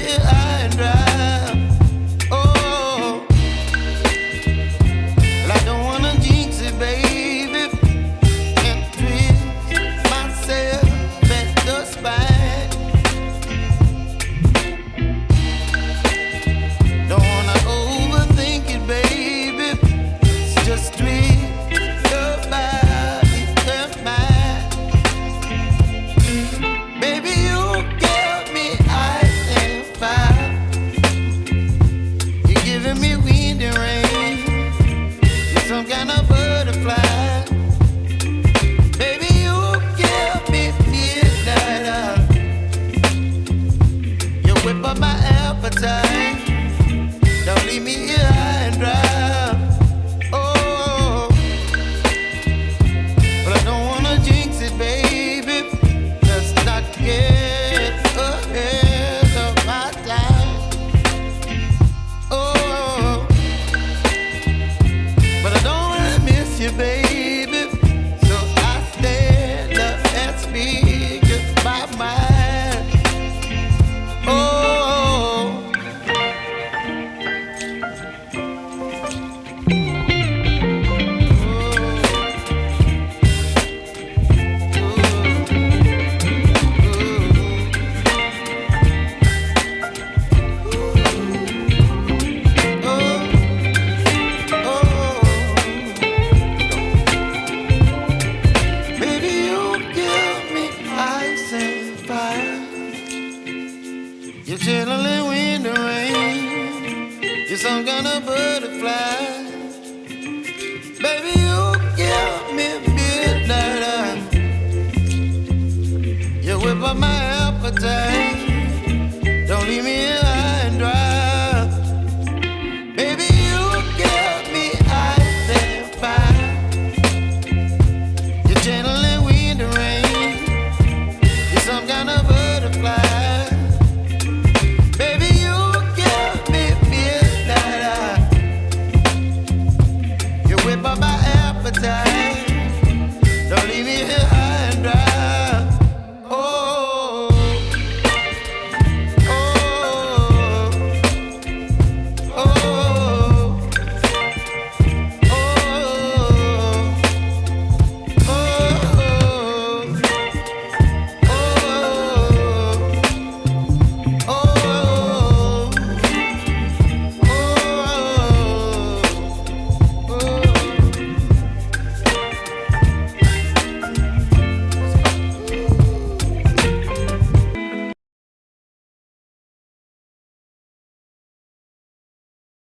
here high and dry. Oh, well, I don't wanna jinx it, baby, and twist myself at the spine. Don't wanna overthink it, baby. It's just twist your body and mine. Baby, you give me ice and fire. You're giving me wind and rain. You're some kind of butterfly. Baby, you give me midnight. You whip up my appetite. Don't leave me here high and dry. Oh, but I don't wanna jinx it, baby. Let's not get ahead of my time. Oh, but I don't wanna miss you, baby. So I stand up and speak my mind. Oh. You're chilling wind and rain. You're some kind of butterfly. Baby, you give me midnight. You whip up my appetite.